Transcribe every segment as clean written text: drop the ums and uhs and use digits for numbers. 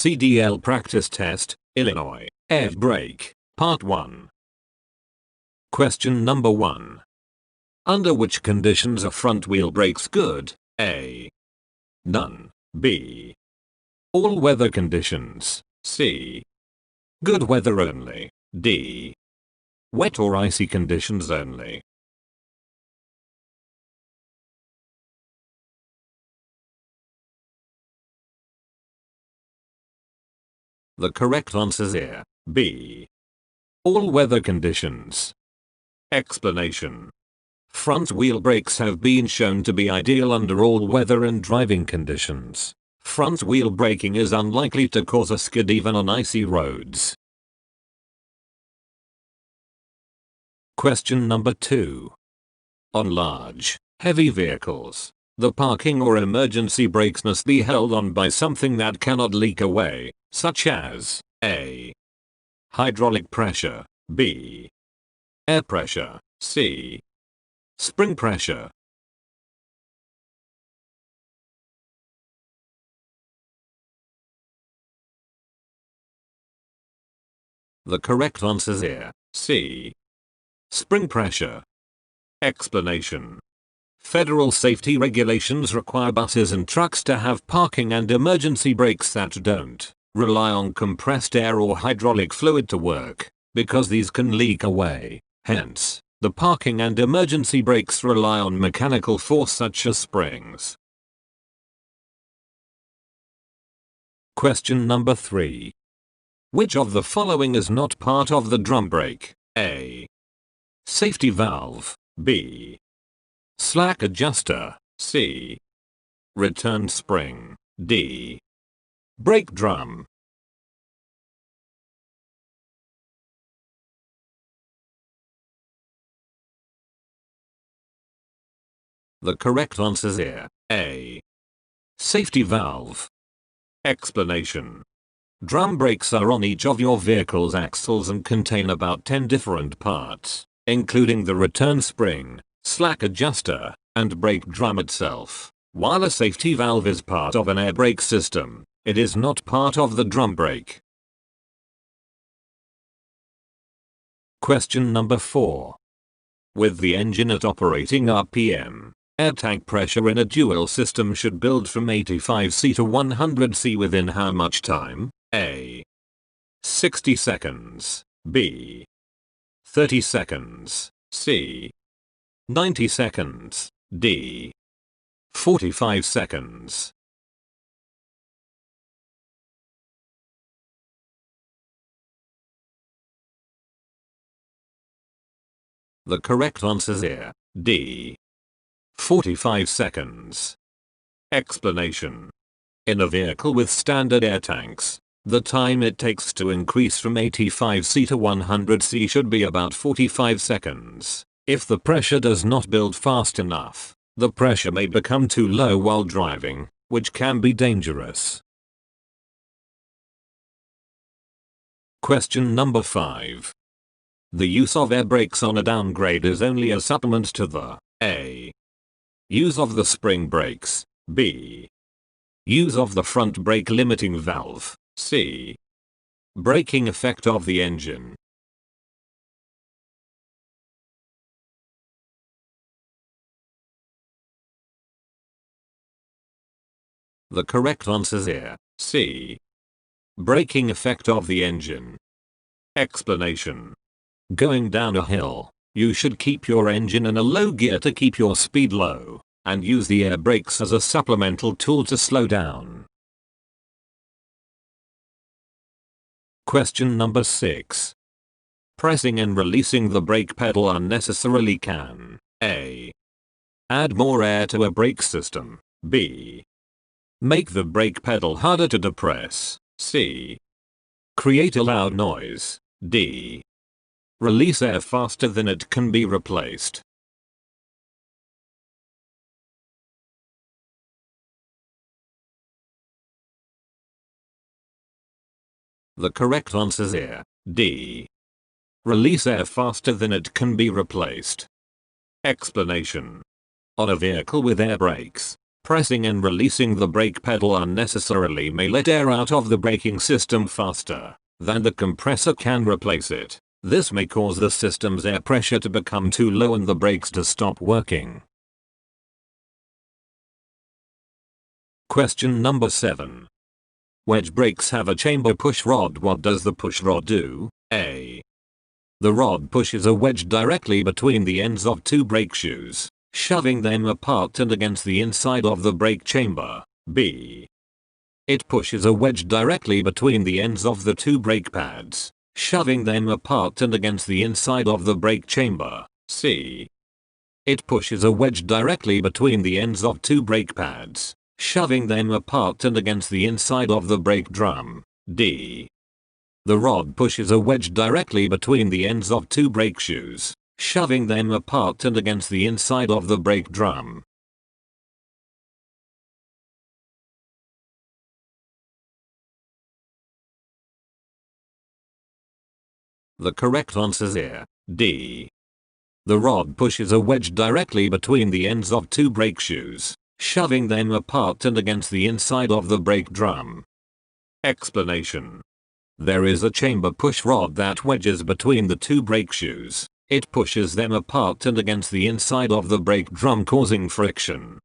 CDL Practice Test, Illinois, Air Brake, Part 1. Question number 1. Under which conditions are front wheel brakes good? A. None. B. All weather conditions. C. Good weather only. D. Wet or icy conditions only. The correct answer is here, B. All weather conditions. Explanation. Front wheel brakes have been shown to be ideal under all weather and driving conditions. Front wheel braking is unlikely to cause a skid even on icy roads. Question number 2. On large, heavy vehicles, the parking or emergency brakes must be held on by something that cannot leak away, such as A. Hydraulic pressure, B. Air pressure, C. Spring pressure. The correct answer is here, C. Spring pressure. Explanation. Federal safety regulations require buses and trucks to have parking and emergency brakes that don't rely on compressed air or hydraulic fluid to work, because these can leak away. Hence, the parking and emergency brakes rely on mechanical force such as springs. Question number 3. Which of the following is not part of the drum brake? A. Safety valve. B. Slack adjuster. C. Return spring. D. Brake drum. The correct answer is here, A. Safety valve. Explanation. Drum brakes are on each of your vehicle's axles and contain about 10 different parts, including the return spring, slack adjuster, and brake drum itself. While a safety valve is part of an air brake system, it is not part of the drum brake. Question number 4. With the engine at operating RPM, air tank pressure in a dual system should build from 85C to 100C within how much time? A. 60 seconds. B. 30 seconds. C. 90 seconds. D. 45 seconds. The correct answer is here, D. 45 seconds. Explanation. In a vehicle with standard air tanks, the time it takes to increase from 85C to 100C should be about 45 seconds. If the pressure does not build fast enough, the pressure may become too low while driving, which can be dangerous. Question number 5. The use of air brakes on a downgrade is only a supplement to the A. Use of the spring brakes. B. Use of the front brake limiting valve. C. Braking effect of the engine. The correct answer is here, C. Braking effect of the engine. Explanation. Going down a hill, you should keep your engine in a low gear to keep your speed low, and use the air brakes as a supplemental tool to slow down. Question number 6. Pressing and releasing the brake pedal unnecessarily can A. Add more air to a brake system. B. Make the brake pedal harder to depress. C. Create a loud noise. D. Release air faster than it can be replaced. The correct answer is here, D. Release air faster than it can be replaced. Explanation. On a vehicle with air brakes, Pressing and releasing the brake pedal unnecessarily may let air out of the braking system faster than the compressor can replace it. This may cause the system's air pressure to become too low and the brakes to stop working. Question number 7. Wedge brakes have a chamber push rod. What does the push rod do? A. The rod pushes a wedge directly between the ends of two brake shoes, shoving them apart and against the inside of the brake chamber. B. It pushes a wedge directly between the ends of the two brake pads, shoving them apart and against the inside of the brake chamber. C. It pushes a wedge directly between the ends of two brake pads, shoving them apart and against the inside of the brake drum. D. The rod pushes a wedge directly between the ends of two brake shoes, shoving them apart and against the inside of the brake drum. The correct answer is here, D. The rod pushes a wedge directly between the ends of two brake shoes, shoving them apart and against the inside of the brake drum. Explanation. There is a chamber push rod that wedges between the two brake shoes. It pushes them apart and against the inside of the brake drum, causing friction.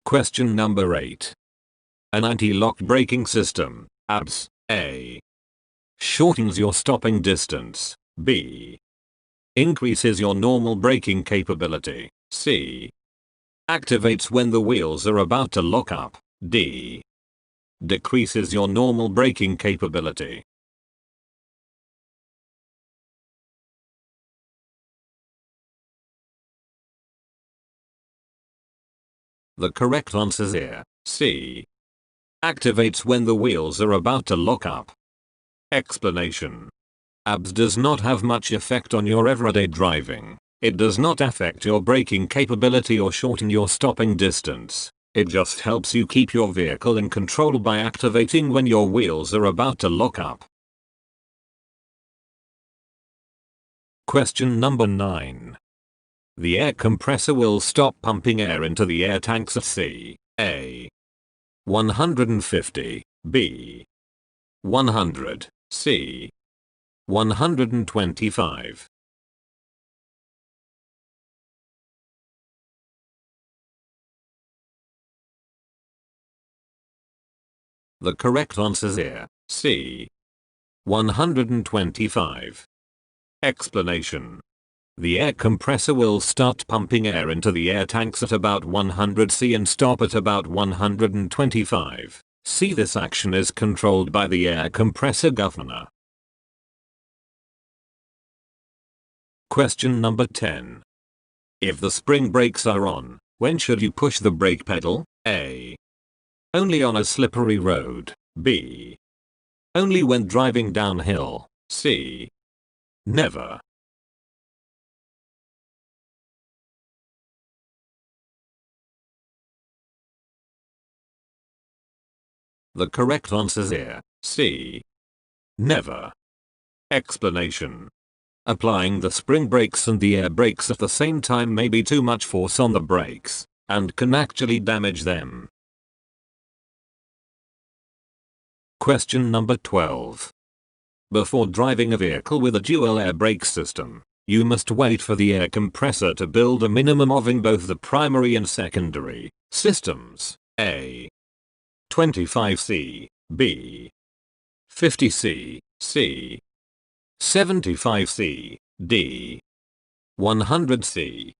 Question number 8. An anti-lock braking system, ABS, A. shortens your stopping distance, B. increases your normal braking capability, C. activates when the wheels are about to lock up, D. decreases your normal braking capability. The correct answer is here, C. activates when the wheels are about to lock up. Explanation. ABS does not have much effect on your everyday driving. It does not affect your braking capability or shorten your stopping distance. It just helps you keep your vehicle in control by activating when your wheels are about to lock up. Question number 9. The air compressor will stop pumping air into the air tanks at C. A. 150, B. 100, C. 125. The correct answer is here, C. 125. Explanation. The air compressor will start pumping air into the air tanks at about 100 C and stop at about 125 C. This action is controlled by the air compressor governor. Question number 10. If the spring brakes are on, when should you push the brake pedal? A. Only on a slippery road. B. Only when driving downhill. C. Never. The correct answer is here, C. Never. Explanation. Applying the spring brakes and the air brakes at the same time may be too much force on the brakes, and can actually damage them. Question number 12. Before driving a vehicle with a dual air brake system, you must wait for the air compressor to build a minimum of in both the primary and secondary systems. A. 25 C, B. 50 C, C. 75 C, D. 100 C.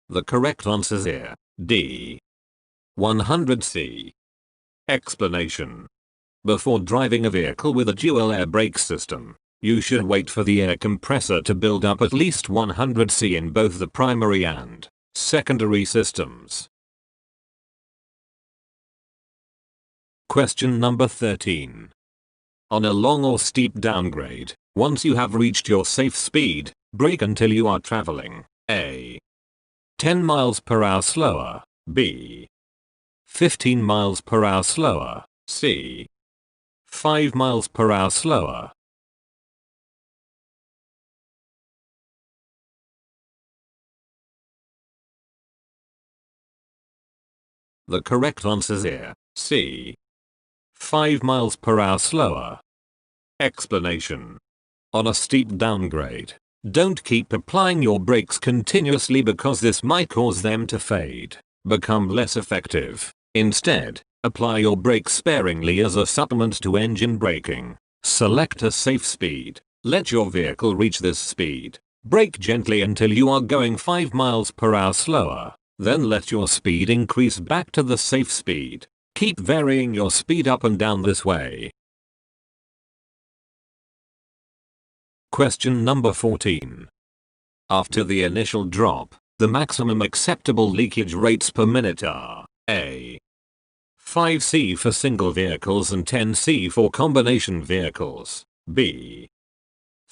The correct answer is here, D. 100 C. Explanation. Before driving a vehicle with a dual air brake system, you should wait for the air compressor to build up at least 100 C in both the primary and secondary systems. Question number 13. On a long or steep downgrade, once you have reached your safe speed, brake until you are traveling A. 10 miles per hour slower, B. 15 miles per hour slower, C. 5 miles per hour slower. The correct answers here. C. 5 miles per hour slower. Explanation. On a steep downgrade, don't keep applying your brakes continuously because this might cause them to fade, become less effective. Instead, apply your brakes sparingly as a supplement to engine braking. Select a safe speed. Let your vehicle reach this speed. Brake gently until you are going 5 miles per hour slower. Then let your speed increase back to the safe speed. Keep varying your speed up and down this way. Question number 14. After the initial drop, the maximum acceptable leakage rates per minute are A. 5C for single vehicles and 10C for combination vehicles. B.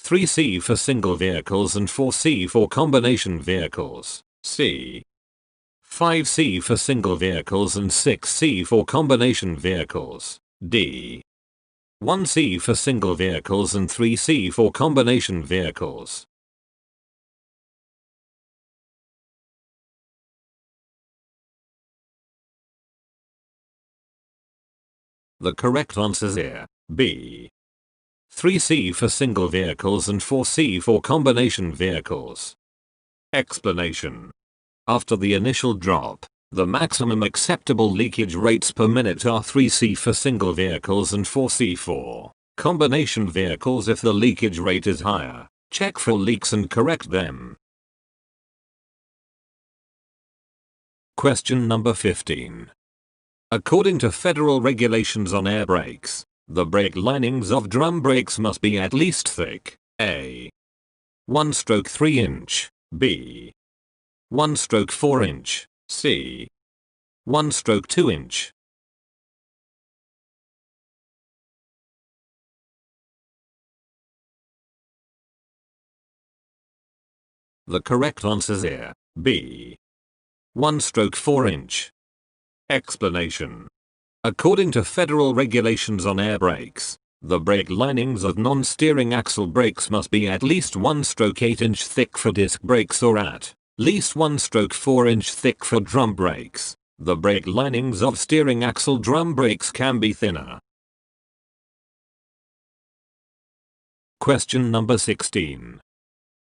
3C for single vehicles and 4C for combination vehicles. C. 5C for single vehicles and 6C for combination vehicles. D. 1C for single vehicles and 3C for combination vehicles. The correct answers here. B. 3C for single vehicles and 4C for combination vehicles. Explanation. After the initial drop, the maximum acceptable leakage rates per minute are 3C for single vehicles and 4C for combination vehicles. If the leakage rate is higher, check for leaks and correct them. Question number 15. According to federal regulations on air brakes, the brake linings of drum brakes must be at least thick. A. 1/3 inch. B. 1/4 inch. C. 1/2 inch. The correct answers here. B. 1/4 inch. Explanation. According to federal regulations on air brakes, the brake linings of non-steering axle brakes must be at least 1/8 inch thick for disc brakes or at least 1/4 inch thick for drum brakes. The brake linings of steering axle drum brakes can be thinner. Question number 16.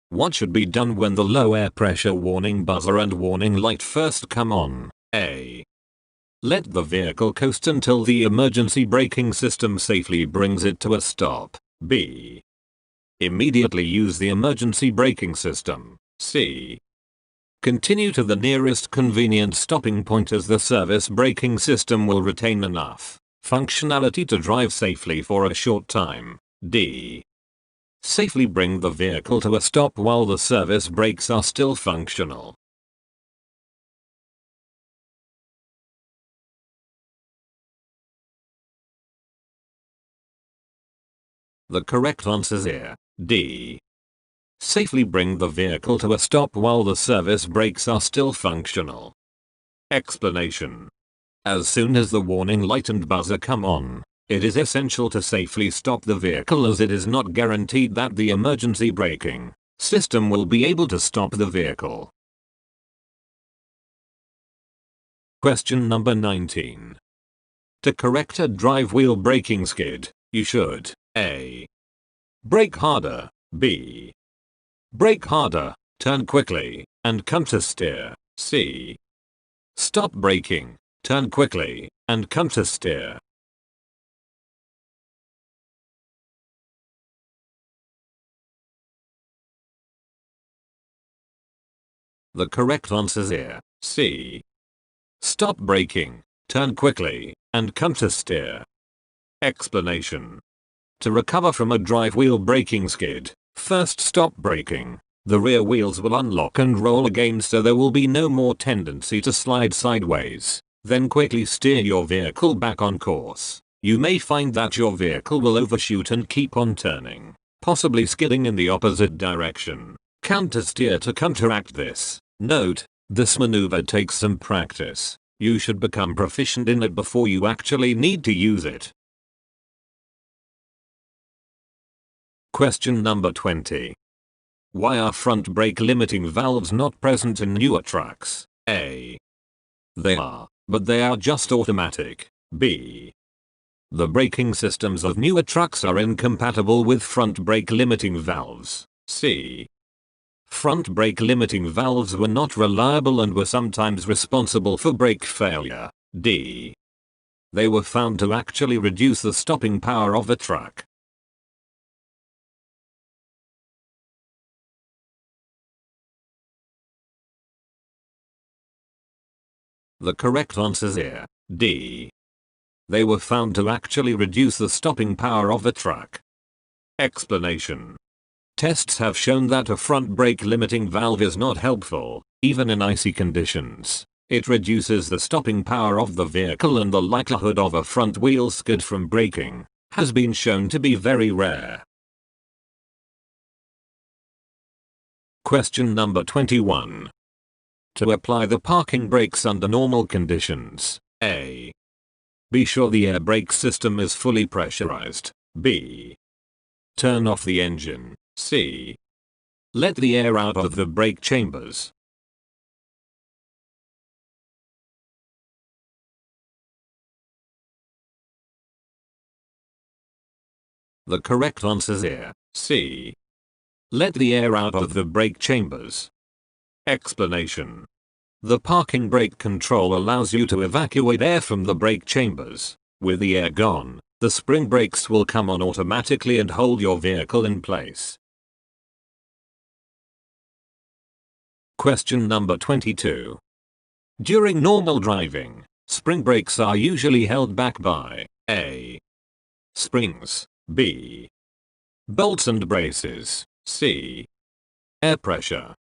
What should be done when the low air pressure warning buzzer and warning light first come on? A. Let the vehicle coast until the emergency braking system safely brings it to a stop. B. Immediately use the emergency braking system. C. Continue to the nearest convenient stopping point as the service braking system will retain enough functionality to drive safely for a short time. D. Safely bring the vehicle to a stop while the service brakes are still functional. The correct answers here. D. Safely bring the vehicle to a stop while the service brakes are still functional. Explanation. As soon as the warning light and buzzer come on, it is essential to safely stop the vehicle as it is not guaranteed that the emergency braking system will be able to stop the vehicle. Question number 19. To correct a drive wheel braking skid, you should A. Brake harder. B. Brake harder, turn quickly, and come to steer. C. Stop braking, turn quickly, and come to steer. The correct answers here. C. Stop braking, turn quickly, and come to steer. Explanation. To recover from a drive wheel braking skid, first stop braking. The rear wheels will unlock and roll again so there will be no more tendency to slide sideways. Then quickly steer your vehicle back on course. You may find that your vehicle will overshoot and keep on turning, possibly skidding in the opposite direction. Counter steer to counteract this. Note, this maneuver takes some practice. You should become proficient in it before you actually need to use it. Question number 20. Why are front brake limiting valves not present in newer trucks? A. They are, but they are just automatic. B. The braking systems of newer trucks are incompatible with front brake limiting valves. C. Front brake limiting valves were not reliable and were sometimes responsible for brake failure. D. They were found to actually reduce the stopping power of a truck. The correct answer is here, D. They were found to actually reduce the stopping power of a truck. Explanation. Tests have shown that a front brake limiting valve is not helpful, even in icy conditions. It reduces the stopping power of the vehicle, and the likelihood of a front wheel skid from braking has been shown to be very rare. Question number 21. To apply the parking brakes under normal conditions. A. Be sure the air brake system is fully pressurized. B. Turn off the engine. C. Let the air out of the brake chambers. The correct answer is here, C. Let the air out of the brake chambers. Explanation. The parking brake control allows you to evacuate air from the brake chambers. With the air gone, the spring brakes will come on automatically and hold your vehicle in place. Question number 22. During normal driving, spring brakes are usually held back by A. Springs. B. Bolts and braces. C. Air pressure.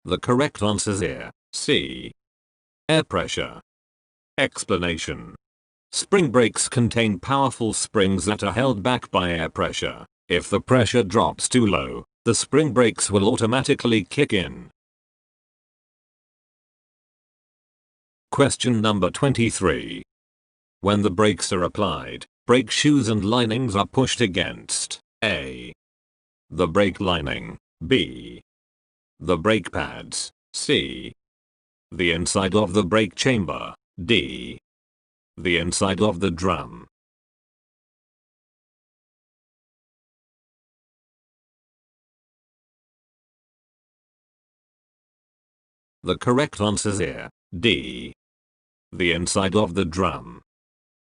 The correct answer is here, C. Air pressure. Explanation. Spring brakes contain powerful springs that are held back by air pressure. If the pressure drops too low, the spring brakes will automatically kick in. Question number 23. When the brakes are applied, brake shoes and linings are pushed against A. the brake lining, B. the brake pads, C. the inside of the brake chamber, D. the inside of the drum. The correct answer is here, D. the inside of the drum.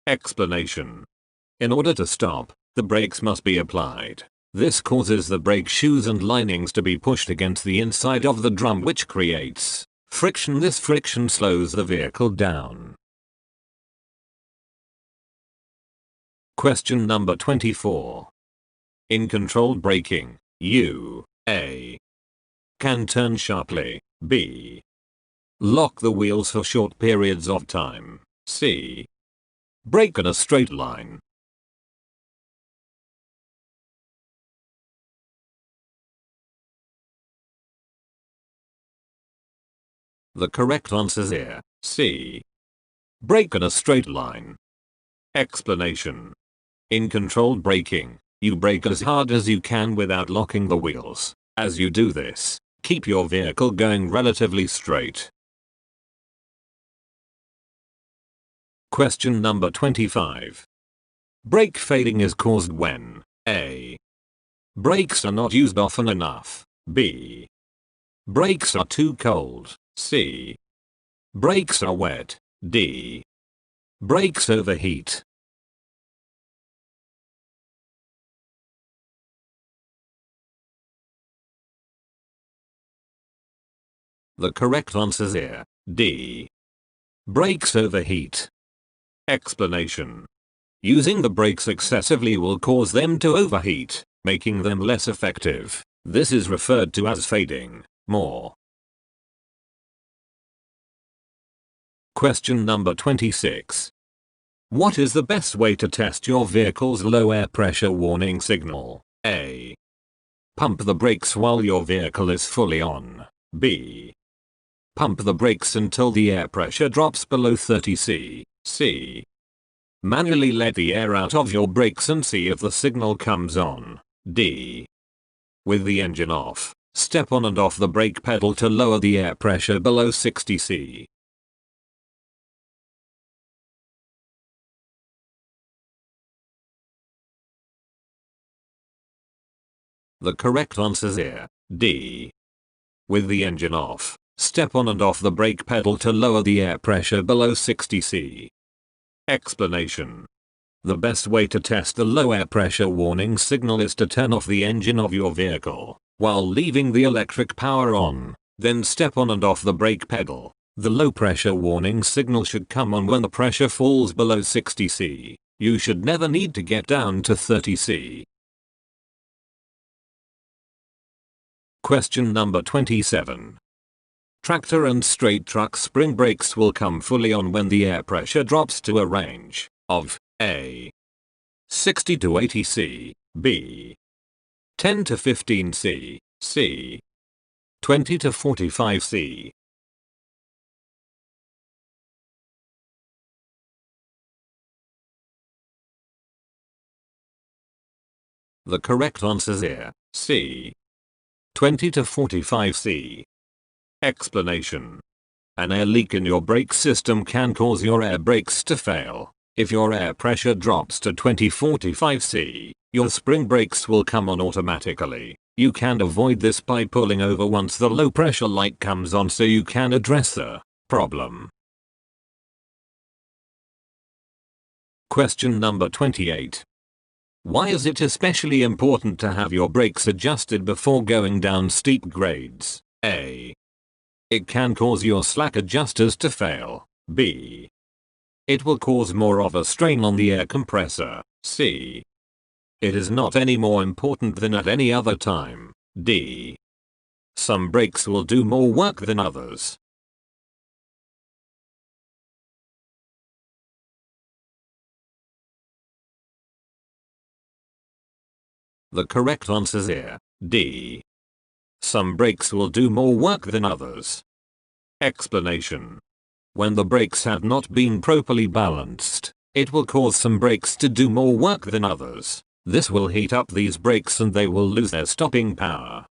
Explanation. In order to stop, the brakes must be applied. This causes the brake shoes and linings to be pushed against the inside of the drum, which creates friction. This friction slows the vehicle down. Question number 24. In controlled braking, you A. can turn sharply, B. lock the wheels for short periods of time, C. brake in a straight line. The correct answer is here, C. brake in a straight line. Explanation. In controlled braking, you brake as hard as you can without locking the wheels. As you do this, keep your vehicle going relatively straight. Question number 25. Brake fading is caused when A. brakes are not used often enough, B. brakes are too cold, C. brakes are wet, D. brakes overheat. The correct answer is here, D. brakes overheat. Explanation. Using the brakes excessively will cause them to overheat, making them less effective. This is referred to as fading. More. Question number 26. What is the best way to test your vehicle's low air pressure warning signal? A. Pump the brakes while your vehicle is fully on. B. Pump the brakes until the air pressure drops below 30 C. C. Manually let the air out of your brakes and see if the signal comes on. D. With the engine off, step on and off the brake pedal to lower the air pressure below 60 C. The correct answer's here, D. With the engine off, step on and off the brake pedal to lower the air pressure below 60 C. Explanation. The best way to test the low air pressure warning signal is to turn off the engine of your vehicle, while leaving the electric power on, then step on and off the brake pedal. The low pressure warning signal should come on when the pressure falls below 60 C. You should never need to get down to 30 C. Question number 27. Tractor and straight truck spring brakes will come fully on when the air pressure drops to a range of A. 60 to 80 C, B. 10 to 15 C, C. 20 to 45 C. The correct answer's here, C. 20 to 45 C. Explanation. An air leak in your brake system can cause your air brakes to fail. If your air pressure drops to 20-45 C, your spring brakes will come on automatically. You can avoid this by pulling over once the low pressure light comes on so you can address the problem. Question number 28. Why is it especially important to have your brakes adjusted before going down steep grades? A. It can cause your slack adjusters to fail. B. It will cause more of a strain on the air compressor. C. It is not any more important than at any other time. D. Some brakes will do more work than others. The correct answer's here, D. Some brakes will do more work than others. Explanation. When the brakes have not been properly balanced, it will cause some brakes to do more work than others. This will heat up these brakes and they will lose their stopping power.